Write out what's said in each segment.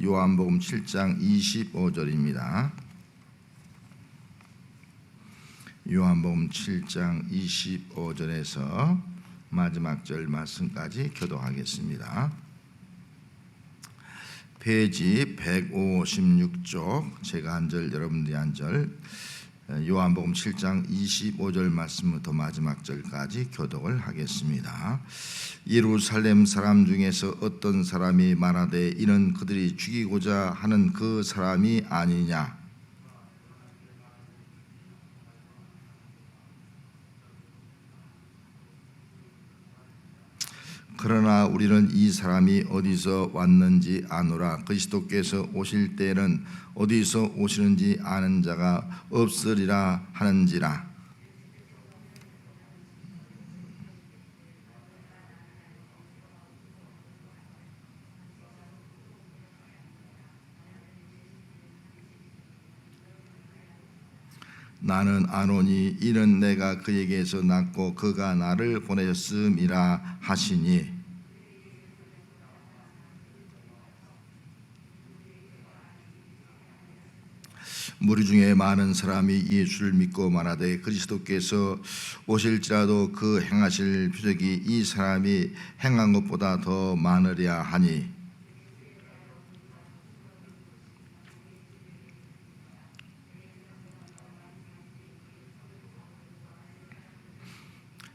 요한복음 7장 25절입니다. 요한복음 7장 25절에서 마지막 절 말씀까지 교독하겠습니다. 페이지 156쪽, 제가 한 절, 여러분들이 한 절, 요한복음 7장 25절 말씀부터 마지막 절까지 교독을 하겠습니다. 예루살렘 사람 중에서 어떤 사람이 말하되 이는 그들이 죽이고자 하는 그 사람이 아니냐. 그러나 우리는 이 사람이 어디서 왔는지 아노라. 그리스도께서 오실 때는 어디서 오시는지 아는 자가 없으리라 하는지라. 나는 아노니 이는 내가 그에게서 낳고 그가 나를 보내셨음이라 하시니, 무리 중에 많은 사람이 예수를 믿고 말하되 그리스도께서 오실지라도 그 행하실 표적이 이 사람이 행한 것보다 더 많으랴 하니,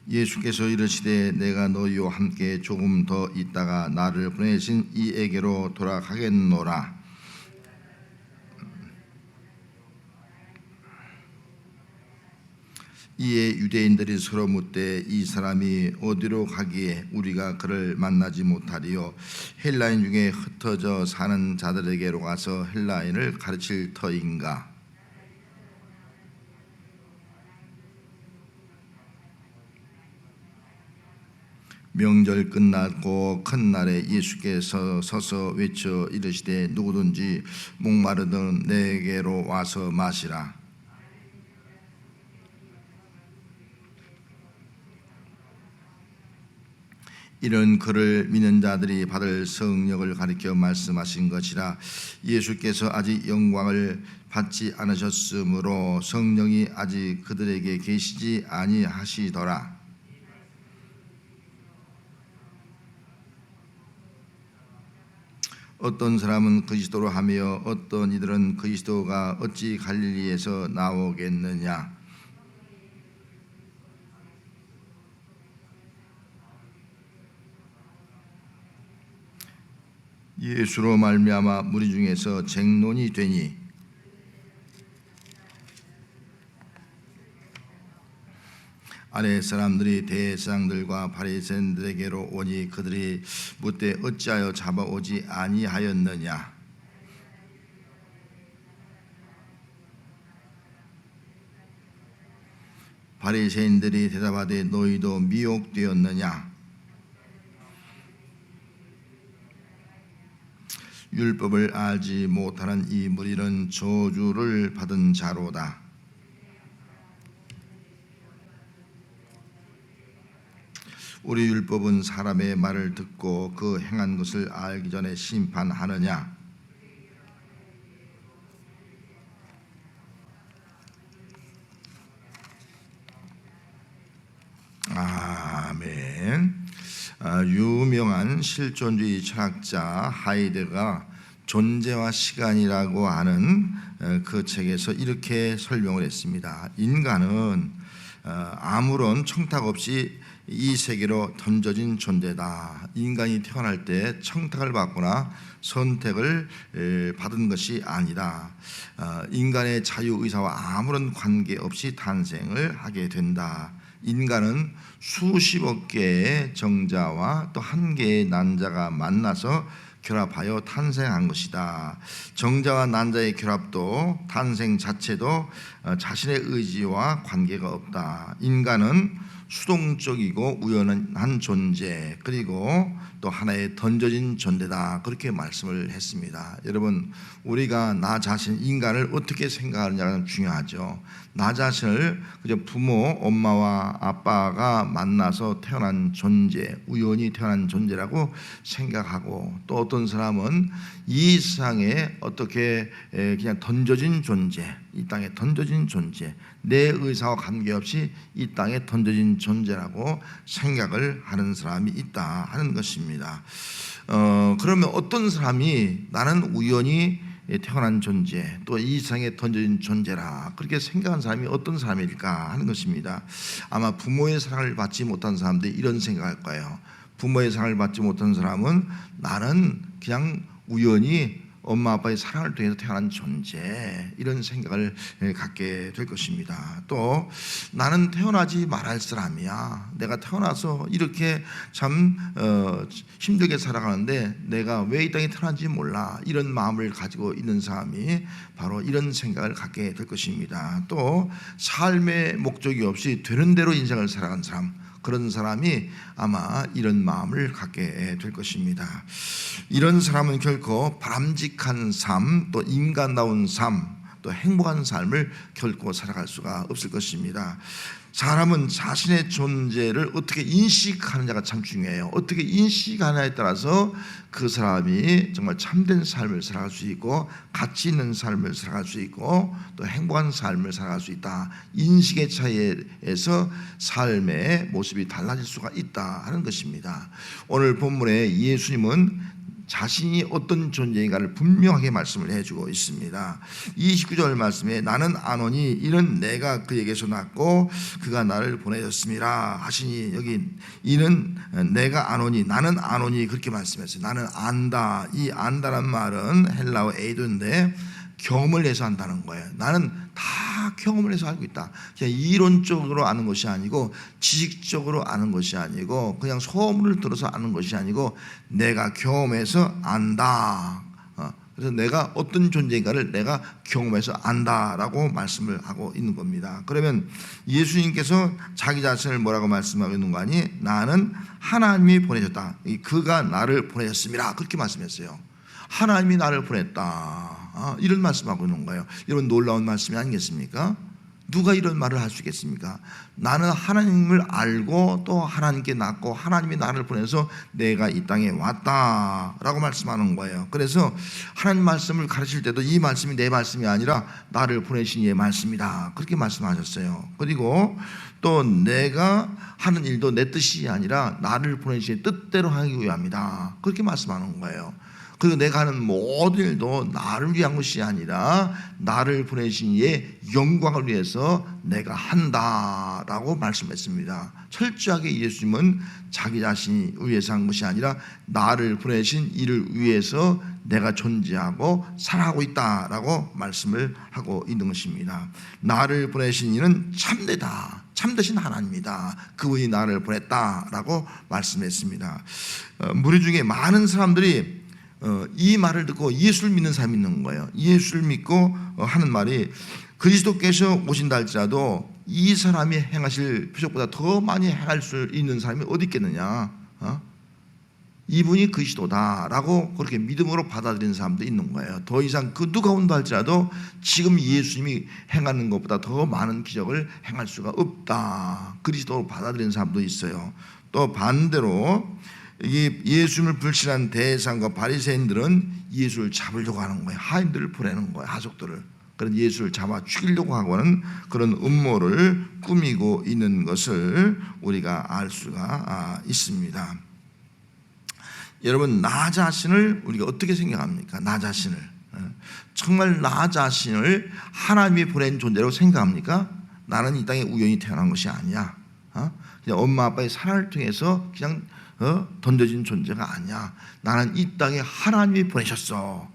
예수께서 이르시되 내가 너희와 함께 조금 더 있다가 나를 보내신 이에게로 돌아가겠노라. 이에 유대인들이 서로 묻되 이 사람이 어디로 가기에 우리가 그를 만나지 못하리요. 헬라인 중에 흩어져 사는 자들에게로 가서 헬라인을 가르칠 터인가. 명절 끝나고 큰 날에 예수께서 서서 외쳐 이르시되 누구든지 목마르든 내게로 와서 마시라. 이런 그를 믿는 자들이 받을 성령을 가리켜 말씀하신 것이라. 예수께서 아직 영광을 받지 않으셨으므로 성령이 아직 그들에게 계시지 아니하시더라. 어떤 사람은 그리스도로 하며 어떤 이들은 그리스도가 어찌 갈릴리에서 나오겠느냐. 예수로 말미암아 무리 중에서 쟁론이 되니, 아래 사람들이 대제사장들과 바리새인들에게로 오니 그들이 묻되 어찌하여 잡아오지 아니하였느냐. 바리새인들이 대답하되 너희도 미혹되었느냐. 율법을 알지 못하는 이 무리는 저주를 받은 자로다. 우리 율법은 사람의 말을 듣고 그 행한 것을 알기 전에 심판하느냐. 아멘. 유명한 실존주의 철학자 하이데거가 존재와 시간이라고 하는 그 책에서 이렇게 설명을 했습니다. 인간은 아무런 청탁 없이 이 세계로 던져진 존재다. 인간이 태어날 때 청탁을 받거나 선택을 받은 것이 아니라 인간의 자유의사와 아무런 관계없이 탄생을 하게 된다. 인간은 수십억 개의 정자와 또 한 개의 난자가 만나서 결합하여 탄생한 것이다. 정자와 난자의 결합도 탄생 자체도 자신의 의지와 관계가 없다. 인간은 수동적이고 우연한 존재, 그리고 또 하나의 던져진 존재다, 그렇게 말씀을 했습니다. 여러분, 우리가 나 자신, 인간을 어떻게 생각하느냐가 중요하죠. 나 자신을 그저 부모, 엄마와 아빠가 만나서 태어난 존재, 우연히 태어난 존재라고 생각하고, 또 어떤 사람은 이 세상에 어떻게 그냥 던져진 존재, 이 땅에 던져진 존재, 내 의사와 관계없이 이 땅에 던져진 존재라고 생각을 하는 사람이 있다 하는 것입니다. 그러면 어떤 사람이 나는 우연히 태어난 존재, 또 이 세상에 던져진 존재라 그렇게 생각한 사람이 어떤 사람일까 하는 것입니다. 아마 부모의 사랑을 받지 못한 사람들이 이런 생각할 거예요. 부모의 사랑을 받지 못한 사람은 나는 그냥 우연히 엄마 아빠의 사랑을 통해서 태어난 존재, 이런 생각을 갖게 될 것입니다. 또 나는 태어나지 말할 사람이야. 내가 태어나서 이렇게 참 힘들게 살아가는데 내가 왜 이 땅에 태어난지 몰라, 이런 마음을 가지고 있는 사람이 바로 이런 생각을 갖게 될 것입니다. 또 삶의 목적이 없이 되는 대로 인생을 살아간 사람, 그런 사람이 아마 이런 마음을 갖게 될 것입니다. 이런 사람은 결코 바람직한 삶, 또 인간다운 삶, 또 행복한 삶을 결코 살아갈 수가 없을 것입니다. 사람은 자신의 존재를 어떻게 인식하느냐가 참 중요해요. 어떻게 인식하느냐에 따라서 그 사람이 정말 참된 삶을 살아갈 수 있고, 가치 있는 삶을 살아갈 수 있고, 또 행복한 삶을 살아갈 수 있다. 인식의 차이에서 삶의 모습이 달라질 수가 있다 하는 것입니다. 오늘 본문에 예수님은 자신이 어떤 존재인가를 분명하게 말씀을 해주고 있습니다. 29절 말씀에 나는 아노니 이는 내가 그에게서 났고 그가 나를 보내셨습니다 하시니, 여기 이는 내가 아노니, 나는 아노니 그렇게 말씀했어요. 나는 안다. 이 안다란 말은 헬라어 에이도인데 경험을 해서 한다는 거예요. 나는 다 경험을 해서 알고 있다. 그냥 이론적으로 아는 것이 아니고, 지식적으로 아는 것이 아니고, 그냥 소문을 들어서 아는 것이 아니고 내가 경험해서 안다. 그래서 내가 어떤 존재인가를 내가 경험해서 안다라고 말씀을 하고 있는 겁니다. 그러면 예수님께서 자기 자신을 뭐라고 말씀하고 있는 거 아니? 나는 하나님이 보내셨다. 그가 나를 보내셨습니다. 그렇게 말씀했어요. 하나님이 나를 보냈다. 이런 말씀하고 있는 거예요. 이런 놀라운 말씀이 아니겠습니까? 누가 이런 말을 할 수 있겠습니까? 나는 하나님을 알고 또 하나님께 낳고 하나님이 나를 보내서 내가 이 땅에 왔다라고 말씀하는 거예요. 그래서 하나님 말씀을 가르칠 때도 이 말씀이 내 말씀이 아니라 나를 보내신 이의 말씀이다, 그렇게 말씀하셨어요. 그리고 또 내가 하는 일도 내 뜻이 아니라 나를 보내신 뜻대로 하기 위함이다, 그렇게 말씀하는 거예요. 그리고 내가 하는 모든 일도 나를 위한 것이 아니라 나를 보내신 이의 영광을 위해서 내가 한다라고 말씀했습니다. 철저하게 예수님은 자기 자신이 위해서 한 것이 아니라 나를 보내신 이를 위해서 내가 존재하고 살아가고 있다라고 말씀을 하고 있는 것입니다. 나를 보내신 이는 참되다, 참되신 하나님이다, 그분이 나를 보냈다라고 말씀했습니다. 무리 중에 많은 사람들이 이 말을 듣고 예수를 믿는 사람이 있는 거예요. 예수를 믿고 하는 말이, 그리스도께서 오신다 할지라도 이 사람이 행하실 표적보다 더 많이 행할 수 있는 사람이 어디 있겠느냐, 이분이 그리스도다라고 그렇게 믿음으로 받아들이는 사람도 있는 거예요. 더 이상 그 누가 온다 할지라도 지금 예수님이 행하는 것보다 더 많은 기적을 행할 수가 없다, 그리스도로 받아들이는 사람도 있어요. 또 반대로 이 예수님을 불신한 대상과 바리새인들은 예수를 잡으려고 하는 거예요. 하인들을 보내는 거예요. 하족들을. 그런 예수를 잡아 죽이려고 하고 하는 그런 음모를 꾸미고 있는 것을 우리가 알 수가 있습니다. 여러분, 나 자신을 우리가 어떻게 생각합니까? 나 자신을 정말 나 자신을 하나님이 보낸 존재로 생각합니까? 나는 이 땅에 우연히 태어난 것이 아니야. 그냥 엄마 아빠의 사랑을 통해서 그냥 던져진 존재가 아니야. 나는 이 땅에 하나님이 보내셨어.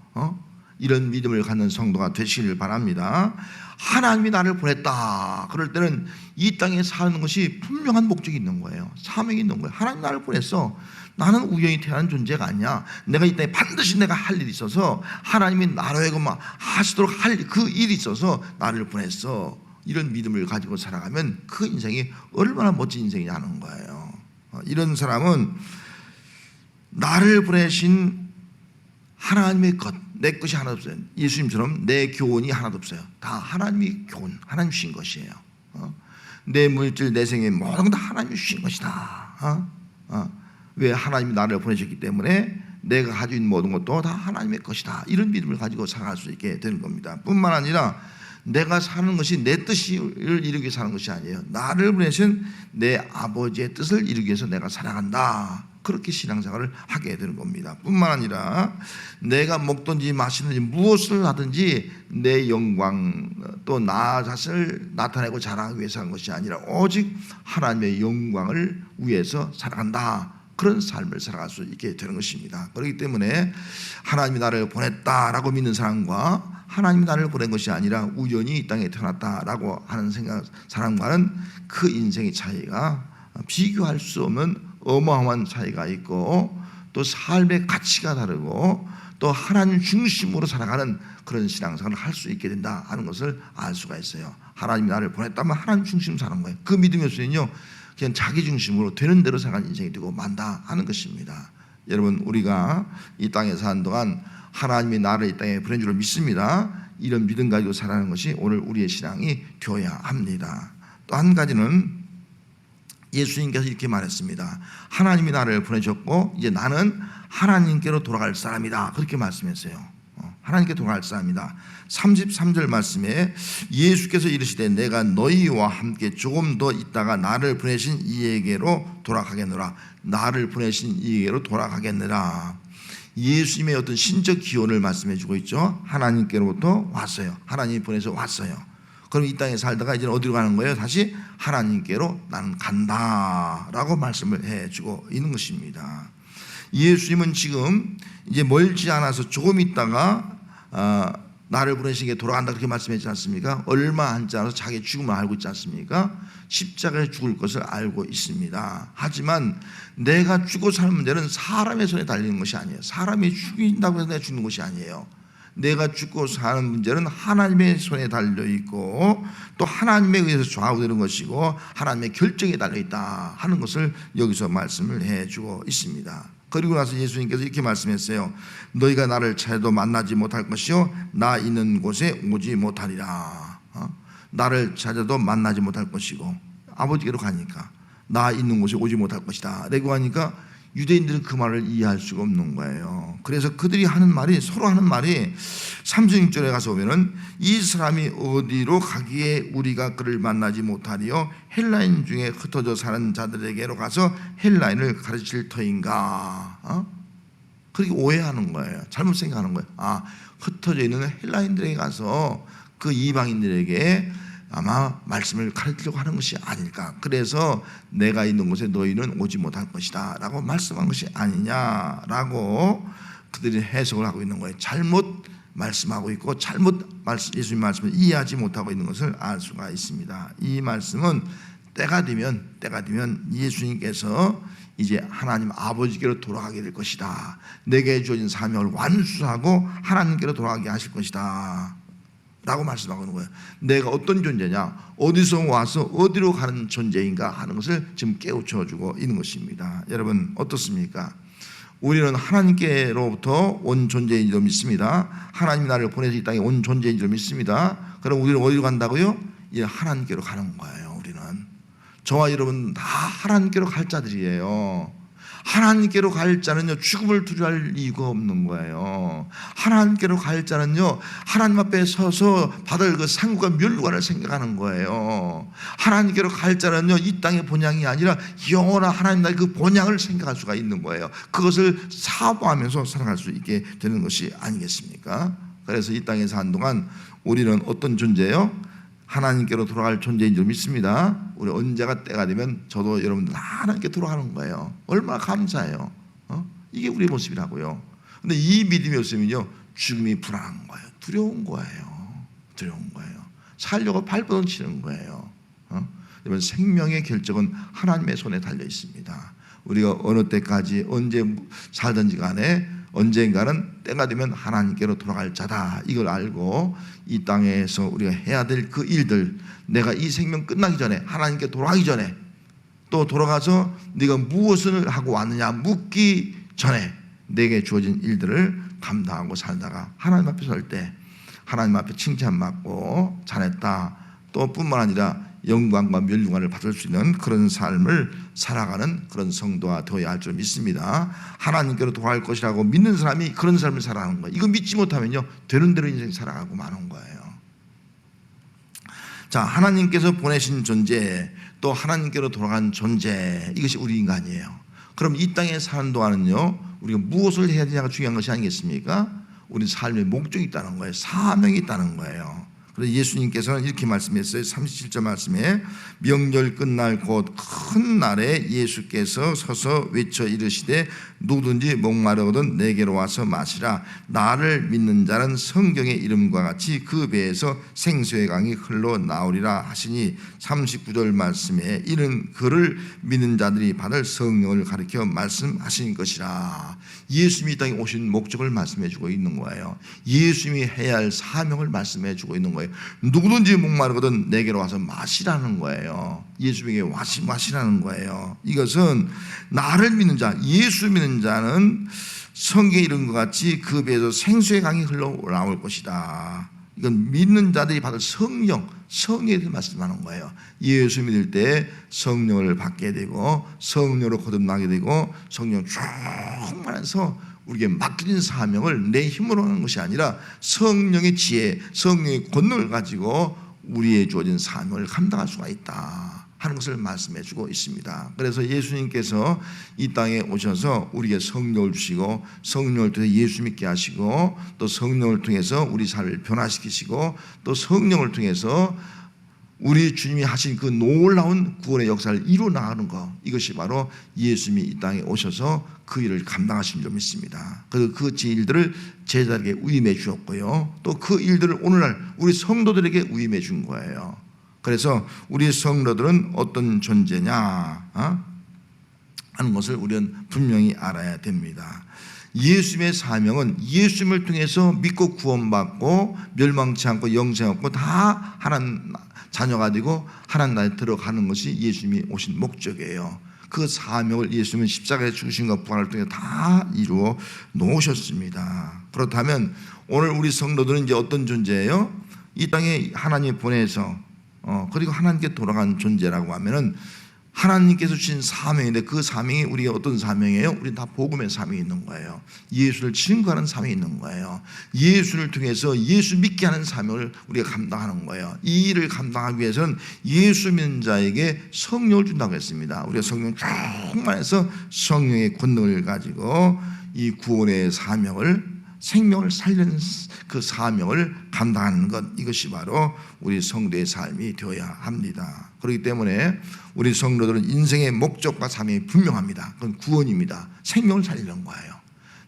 이런 믿음을 갖는 성도가 되시길 바랍니다. 하나님이 나를 보냈다. 그럴 때는 이 땅에 사는 것이 분명한 목적이 있는 거예요. 사명이 있는 거예요. 하나님 나를 보냈어. 나는 우연히 태어난 존재가 아니야. 내가 이 땅에 반드시 내가 할 일이 있어서, 하나님이 나로 하여금 하시도록 할 그 일이 있어서 나를 보냈어. 이런 믿음을 가지고 살아가면 그 인생이 얼마나 멋진 인생이냐 하는 거예요. 이런 사람은 나를 보내신 하나님의 것, 내 것이 하나도 없어요. 예수님처럼 내 교훈이 하나도 없어요. 다 하나님이 교훈, 하나님 주신 것이에요. 내 물질, 내 생의 모든 건 다 하나님이 주신 것이다. 왜? 하나님이 나를 보내셨기 때문에 내가 가지고 있는 모든 것도 다 하나님의 것이다. 이런 믿음을 가지고 살아갈 수 있게 되는 겁니다. 뿐만 아니라 내가 사는 것이 내 뜻을 이루기 위해 사는 것이 아니에요. 나를 보내신 내 아버지의 뜻을 이루기 위해서 내가 살아간다. 그렇게 신앙생활을 하게 되는 겁니다. 뿐만 아니라 내가 먹든지 마시든지 무엇을 하든지 내 영광 또 나 자신을 나타내고 자랑하기 위해서 한 것이 아니라 오직 하나님의 영광을 위해서 살아간다. 그런 삶을 살아갈 수 있게 되는 것입니다. 그렇기 때문에 하나님이 나를 보냈다라고 믿는 사람과 하나님이 나를 보낸 것이 아니라 우연히 이 땅에 태어났다라고 하는 사람과는 그 인생의 차이가 비교할 수 없는 어마어마한 차이가 있고, 또 삶의 가치가 다르고, 또 하나님 중심으로 살아가는 그런 신앙생활을 할 수 있게 된다 하는 것을 알 수가 있어요. 하나님이 나를 보냈다면 하나님 중심으로 사는 거예요. 그 믿음이 없으면요 그냥 자기 중심으로 되는 대로 살아가는 인생이 되고 만다 하는 것입니다. 여러분, 우리가 이 땅에 사는 동안 하나님이 나를 이 땅에 보낸 줄을 믿습니다. 이런 믿음 가지고 살아가는 것이 오늘 우리의 신앙이 되어야 합니다. 또 한 가지는 예수님께서 이렇게 말했습니다. 하나님이 나를 보내셨고 이제 나는 하나님께로 돌아갈 사람이다. 그렇게 말씀했어요. 하나님께 돌아갈 사람이다. 33절 말씀에 예수께서 이르시되 내가 너희와 함께 조금 더 있다가 나를 보내신 이에게로 돌아가겠노라. 나를 보내신 이에게로 돌아가겠노라. 예수님의 어떤 신적 기원을 말씀해 주고 있죠. 하나님께로부터 왔어요. 하나님이 보내서 왔어요. 그럼 이 땅에 살다가 이제 어디로 가는 거예요? 다시 하나님께로 나는 간다라고 말씀을 해주고 있는 것입니다. 예수님은 지금 이제 멀지 않아서 조금 있다가 나를 보내시기에 돌아간다 그렇게 말씀했지 않습니까? 얼마 앉지 않아서 자기 죽음을 알고 있지 않습니까? 십자가에 죽을 것을 알고 있습니다. 하지만 내가 죽고 사는 문제는 사람의 손에 달리는 것이 아니에요. 사람이 죽인다고 해서 내가 죽는 것이 아니에요. 내가 죽고 사는 문제는 하나님의 손에 달려있고 또 하나님에 의해서 좌우되는 것이고 하나님의 결정에 달려있다 하는 것을 여기서 말씀을 해주고 있습니다. 그리고 나서 예수님께서 이렇게 말씀했어요. 너희가 나를 찾아도 만나지 못할 것이요 나 있는 곳에 오지 못하리라. 나를 찾아도 만나지 못할 것이고 아버지께로 가니까 나 있는 곳에 오지 못할 것이다 라고 하니까 유대인들은 그 말을 이해할 수가 없는 거예요. 그래서 그들이 하는 말이 서로 하는 말이 36절에 가서 보면은 이 사람이 어디로 가기에 우리가 그를 만나지 못하리요 헬라인 중에 흩어져 사는 자들에게로 가서 헬라인을 가르칠 터인가. 그렇게 오해하는 거예요. 잘못 생각하는 거예요. 흩어져 있는 헬라인들에게 가서 그 이방인들에게 아마 말씀을 가르치려고 하는 것이 아닐까. 그래서 내가 있는 곳에 너희는 오지 못할 것이다 라고 말씀한 것이 아니냐라고 그들이 해석을 하고 있는 거예요. 잘못 말씀하고 있고 잘못 예수님 말씀을 이해하지 못하고 있는 것을 알 수가 있습니다. 이 말씀은 때가 되면 예수님께서 이제 하나님 아버지께로 돌아가게 될 것이다. 내게 주어진 사명을 완수하고 하나님께로 돌아가게 하실 것이다 라고 말씀하고 있는 거예요. 내가 어떤 존재냐, 어디서 와서 어디로 가는 존재인가 하는 것을 지금 깨우쳐주고 있는 것입니다. 여러분 어떻습니까? 우리는 하나님께로부터 온 존재인 줄 믿습니다. 하나님이 나를 보내서 이 땅에 온 존재인 줄 믿습니다. 그럼 우리는 어디로 간다고요? 이제 하나님께로 가는 거예요. 우리는 저와 여러분 다 하나님께로 갈 자들이에요. 하나님께로 갈 자는요 죽음을 두려워할 이유가 없는 거예요. 하나님께로 갈 자는요 하나님 앞에 서서 받을 그 상급과 멸관을 생각하는 거예요. 하나님께로 갈 자는요 이 땅의 본향이 아니라 영원한 하나님 나라의 그 본향을 생각할 수가 있는 거예요. 그것을 사모하면서 살아갈 수 있게 되는 것이 아니겠습니까? 그래서 이 땅에 사는 동안 우리는 어떤 존재예요? 하나님께로 돌아갈 존재인 줄 믿습니다. 우리 언제가 때가 되면 저도 여러분들 다 하나님께 돌아가는 거예요. 얼마나 감사해요. 이게 우리의 모습이라고요. 근데 이 믿음이 없으면요 죽음이 불안한 거예요. 두려운 거예요. 살려고 발버둥 치는 거예요. 여러분 생명의 결정은 하나님의 손에 달려 있습니다. 우리가 어느 때까지 언제 살든지 간에 언젠가는 때가 되면 하나님께로 돌아갈 자다. 이걸 알고 이 땅에서 우리가 해야 될 그 일들, 내가 이 생명 끝나기 전에, 하나님께 돌아가기 전에, 또 돌아가서 네가 무엇을 하고 왔느냐 묻기 전에 내게 주어진 일들을 감당하고 살다가 하나님 앞에 설 때 하나님 앞에 칭찬받고 잘했다, 또 뿐만 아니라 영광과 멸류관을 받을 수 있는 그런 삶을 살아가는 그런 성도가 되어야 할 줄 믿습니다. 하나님께로 돌아갈 것이라고 믿는 사람이 그런 삶을 살아가는 거예요. 이거 믿지 못하면요, 되는 대로 인생 살아가고 마는 거예요. 자, 하나님께서 보내신 존재, 또 하나님께로 돌아간 존재, 이것이 우리 인간이에요. 그럼 이 땅에 사는 동안은요, 우리가 무엇을 해야 되냐가 중요한 것이 아니겠습니까? 우리 삶의 목적이 있다는 거예요. 사명이 있다는 거예요. 그래서 예수님께서는 이렇게 말씀했어요. 37절 말씀에 명절 끝날 곧 큰 날에 예수께서 서서 외쳐 이르시되 누구든지 목마르거든 내게로 와서 마시라. 나를 믿는 자는 성경의 이름과 같이 그 배에서 생수의 강이 흘러나오리라 하시니, 39절 말씀에 이는 그를 믿는 자들이 받을 성령을 가리켜 말씀하신 것이라. 예수님이 이 땅에 오신 목적을 말씀해 주고 있는 거예요. 예수님이 해야 할 사명을 말씀해 주고 있는 거예요. 누구든지 목마르거든 내게로 와서 마시라는 거예요. 예수님에게 마시라는 거예요. 이것은 나를 믿는 자, 예수 믿는 자는 성경에 이른 것 같이 그 배에서 생수의 강이 흘러나올 것이다. 이건 믿는 자들이 받을 성령, 성령에 대해 말씀하는 거예요. 예수 믿을 때 성령을 받게 되고 성령으로 거듭나게 되고 성령 충만해서 우리에게 맡겨진 사명을 내 힘으로 하는 것이 아니라 성령의 지혜, 성령의 권능을 가지고 우리의 주어진 사명을 감당할 수가 있다 하는 것을 말씀해 주고 있습니다. 그래서 예수님께서 이 땅에 오셔서 우리에게 성령을 주시고 성령을 통해 예수 믿게 하시고 또 성령을 통해서 우리 삶을 변화시키시고 또 성령을 통해서 우리 주님이 하신 그 놀라운 구원의 역사를 이루어 나가는 것, 이것이 바로 예수님이 이 땅에 오셔서 그 일을 감당하신 줄 믿습니다. 그래서 그 일들을 제자에게 위임해 주었고요, 또 그 일들을 오늘날 우리 성도들에게 위임해 준 거예요. 그래서 우리 성도들은 어떤 존재냐 하는 것을 우리는 분명히 알아야 됩니다. 예수님의 사명은 예수님을 통해서 믿고 구원받고 멸망치 않고 영생 얻고 다 하나님 자녀가 되고 하나님 나라에 들어가는 것이 예수님이 오신 목적이에요. 그 사명을 예수님은 십자가에 죽으심과 부활을 통해 다 이루어 놓으셨습니다. 그렇다면 오늘 우리 성도들은 이제 어떤 존재예요? 이 땅에 하나님이 보내서 그리고 하나님께 돌아간 존재라고 하면은 하나님께서 주신 사명인데, 그 사명이 우리가 어떤 사명이에요? 우리는 다 복음의 사명이 있는 거예요. 예수를 증거하는 사명이 있는 거예요. 예수를 통해서 예수 믿게 하는 사명을 우리가 감당하는 거예요. 이 일을 감당하기 위해서는 예수 믿는 자에게 성령을 준다고 했습니다. 우리가 성령 충만해서 성령의 권능을 가지고 이 구원의 사명을, 생명을 살리는 그 사명을 감당하는 것, 이것이 바로 우리 성도의 삶이 되어야 합니다. 그렇기 때문에 우리 성도들은 인생의 목적과 사명이 분명합니다. 그건 구원입니다. 생명을 살리는 거예요.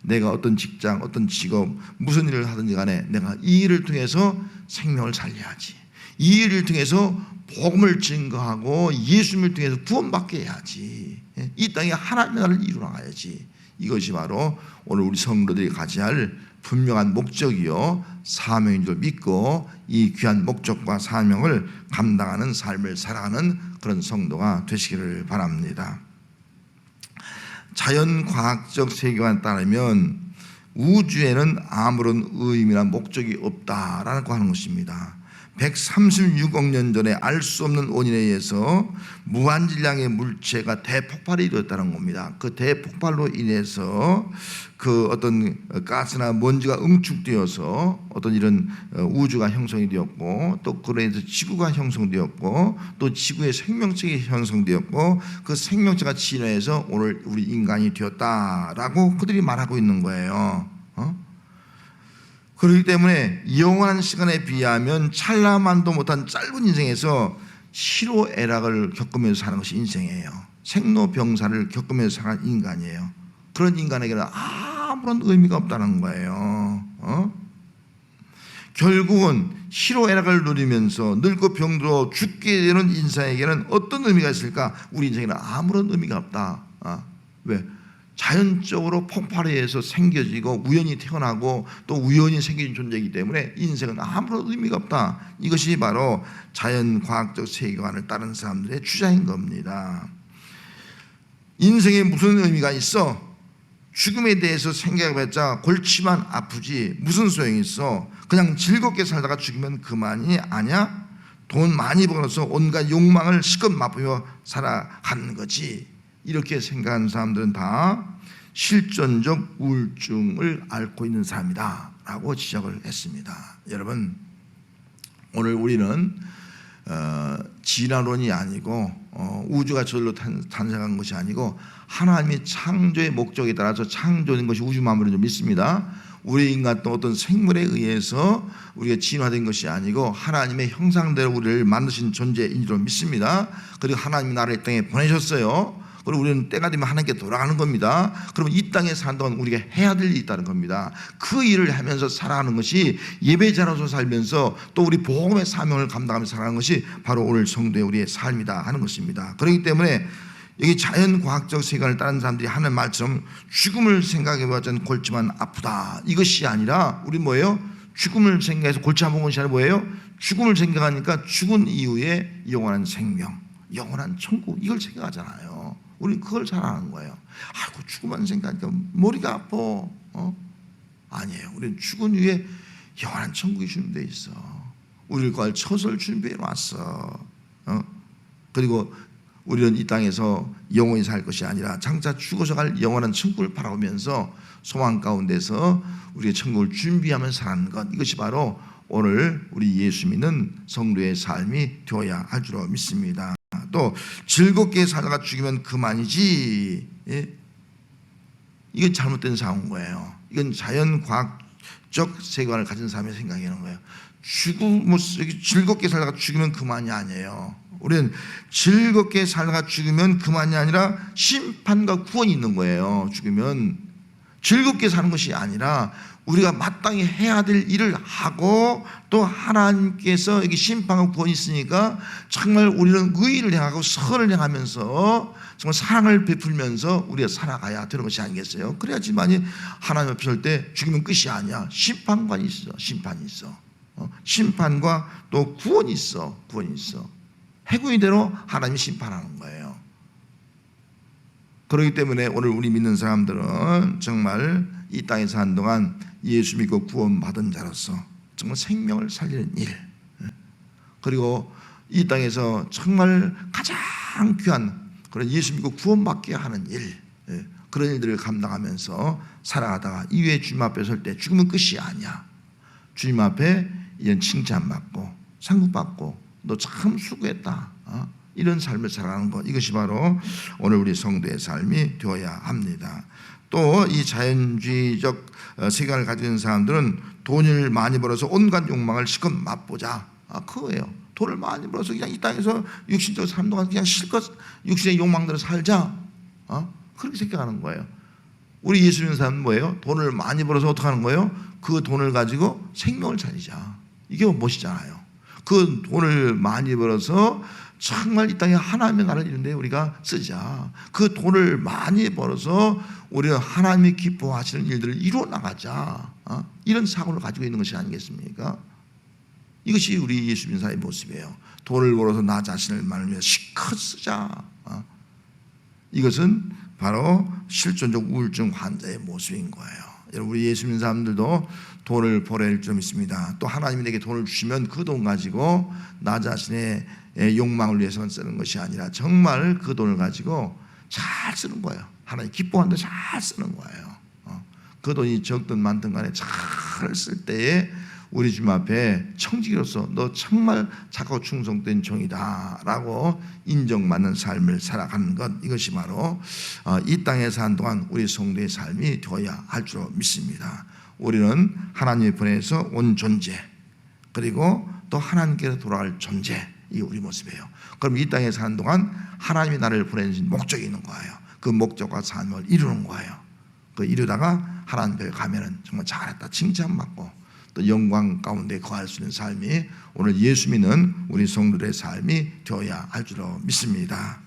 내가 어떤 직장, 어떤 직업, 무슨 일을 하든지 간에 내가 이 일을 통해서 생명을 살려야지. 이 일을 통해서 복음을 증거하고 예수님을 통해서 구원받게 해야지. 이 땅에 하나님의 나라를 이루어나가야지. 이것이 바로 오늘 우리 성도들이 가져야 할 분명한 목적이요 사명인 줄 믿고 이 귀한 목적과 사명을 감당하는 삶을 살아가는 그런 성도가 되시기를 바랍니다. 자연과학적 세계관에 따르면 우주에는 아무런 의미나 목적이 없다라고 하는 것입니다. 136억 년 전에 알 수 없는 원인에 의해서 무한질량의 물체가 대폭발이 되었다는 겁니다. 그 대폭발로 인해서 그 어떤 가스나 먼지가 응축되어서 어떤 이런 우주가 형성이 되었고, 또 그래서 지구가 형성되었고, 또 지구의 생명체가 형성되었고, 그 생명체가 진화해서 오늘 우리 인간이 되었다라고 그들이 말하고 있는 거예요. 그렇기 때문에 영원한 시간에 비하면 찰나만도 못한 짧은 인생에서 희로애락을 겪으면서 사는 것이 인생이에요. 생로병사를 겪으면서 사는 인간이에요. 그런 인간에게는 아무런 의미가 없다는 거예요. 결국은 희로애락을 누리면서 늙고 병들어 죽게 되는 인생에게는 어떤 의미가 있을까? 우리 인생에는 아무런 의미가 없다. 왜? 자연적으로 폭발해서 생겨지고 우연히 태어나고 또 우연히 생겨진 존재이기 때문에 인생은 아무런 의미가 없다. 이것이 바로 자연과학적 세계관을 따른 사람들의 주장인 겁니다. 인생에 무슨 의미가 있어? 죽음에 대해서 생각해봤자 골치만 아프지 무슨 소용이 있어? 그냥 즐겁게 살다가 죽으면 그만이 아냐? 돈 많이 벌어서 온갖 욕망을 실컷 맛보며 살아가는 거지. 이렇게 생각하는 사람들은 다 실존적 우울증을 앓고 있는 사람이다 라고 지적을 했습니다. 여러분, 오늘 우리는 진화론이 아니고 우주가 저절로 탄생한 것이 아니고 하나님이 창조의 목적에 따라서 창조된 것이 우주 만물인 줄 믿습니다. 우리 인간 또 어떤 생물에 의해서 우리가 진화된 것이 아니고 하나님의 형상대로 우리를 만드신 존재인 줄 믿습니다. 그리고 하나님이 나를 이 땅에 보내셨어요. 그리고 우리는 때가 되면 하나님께 돌아가는 겁니다. 그러면 이 땅에 사는 동안 우리가 해야 될 일이 있다는 겁니다. 그 일을 하면서 살아가는 것이 예배자로서 살면서 또 우리 복음의 사명을 감당하면서 살아가는 것이 바로 오늘 성도의 우리의 삶이다 하는 것입니다. 그렇기 때문에 여기 자연과학적 세계관을 따른 사람들이 하는 말처럼 죽음을 생각해봤자 골치만 아프다 이것이 아니라 우리 뭐예요? 죽음을 생각해서 골치 아픈 것이 아니라 뭐예요? 죽음을 생각하니까 죽은 이후에 영원한 생명, 영원한 천국 이걸 생각하잖아요. 우리는 그걸 잘 아는 거예요. 아이고 죽음만 생각하니까 머리가 아파. 아니에요. 우리는 죽은 후에 영원한 천국이 준비되어 있어. 우리를 구할 처소를 준비해 놨어. 그리고 우리는 이 땅에서 영원히 살 것이 아니라 장차 죽어서 갈 영원한 천국을 바라보면서 소망 가운데서 우리의 천국을 준비하면서 사는 것, 이것이 바로 오늘 우리 예수 믿는 성도의 삶이 되어야 할 줄로 믿습니다. 또 즐겁게 살다가 죽이면 그만이지. 이건 잘못된 상황인 거예요. 이건 자연과학적 세계관을 가진 사람의 생각이라는 거예요. 즐겁게 살다가 죽이면 그만이 아니에요. 우리는 즐겁게 살다가 죽으면 그만이 아니라 심판과 구원이 있는 거예요. 죽으면 즐겁게 사는 것이 아니라 우리가 마땅히 해야 될 일을 하고 또 하나님께서 여기 심판과 구원이 있으니까 정말 우리는 의의를 행하고 선을 행하면서 정말 사랑을 베풀면서 우리가 살아가야 되는 것이 아니겠어요? 그래야지만이 하나님 앞에 설 때 죽으면 끝이 아니야. 심판관이 있어. 심판이 있어. 심판과 또 구원이 있어. 구원이 있어. 해구이대로 하나님이 심판하는 거예요. 그렇기 때문에 오늘 우리 믿는 사람들은 정말 이 땅에 사는 동안 예수 믿고 구원받은 자로서 정말 생명을 살리는 일, 그리고 이 땅에서 정말 가장 귀한 그런 예수 믿고 구원받게 하는 일, 그런 일들을 감당하면서 살아가다가 이후에 주님 앞에 설 때 죽으면 끝이 아니야. 주님 앞에 이런 칭찬받고 상급받고 너 참 수고했다, 이런 삶을 살아가는 것, 이것이 바로 오늘 우리 성도의 삶이 되어야 합니다. 또 이 자연주의적 세계관을 가지는 사람들은 돈을 많이 벌어서 온갖 욕망을 실컷 맛보자, 그거예요. 돈을 많이 벌어서 그냥 이 땅에서 육신적으로 사는 동안 그냥 실컷 육신의 욕망대로 살자, 그렇게 생각하는 거예요. 우리 예수 믿는 사람은 뭐예요? 돈을 많이 벌어서 어떻게 하는 거예요? 그 돈을 가지고 생명을 살리자, 이게 멋이잖아요. 그 돈을 많이 벌어서 정말 이 땅에 하나님의 나라를 이루는 데 우리가 쓰자. 그 돈을 많이 벌어서 우리가 하나님이 기뻐하시는 일들을 이루어 나가자, 이런 사고를 가지고 있는 것이 아니겠습니까? 이것이 우리 예수 믿는 사람의 모습이에요. 돈을 벌어서 나 자신을 위해 실컷 쓰자. 이것은 바로 실존적 우울증 환자의 모습인 거예요. 여러분, 우리 예수 믿는 사람들도 돈을 벌어야 할 점 있습니다. 또 하나님이 내게 돈을 주시면 그 돈 가지고 나 자신의 욕망을 위해서 쓰는 것이 아니라 정말 그 돈을 가지고 잘 쓰는 거예요. 하나님 기뻐하는데 잘 쓰는 거예요. 그 돈이 적든 많든 간에 잘 쓸 때에 우리 주님 앞에 청지기로서 너 정말 착하고 충성된 종이다 라고 인정받는 삶을 살아가는 것, 이것이 바로 이 땅에 사는 동안 우리 성도의 삶이 되어야 할 줄 믿습니다. 우리는 하나님이 보내서 온 존재, 그리고 또 하나님께로 돌아갈 존재, 이게 우리 모습이에요. 그럼 이 땅에 사는 동안 하나님이 나를 보내신 목적이 있는 거예요. 그 목적과 삶을 이루는 거예요. 그 이루다가 하나님 벽에 가면은 정말 잘했다 칭찬받고 또 영광 가운데 거할 수 있는 삶이 오늘 예수 믿는 우리 성도들의 삶이 되어야 할 줄로 믿습니다.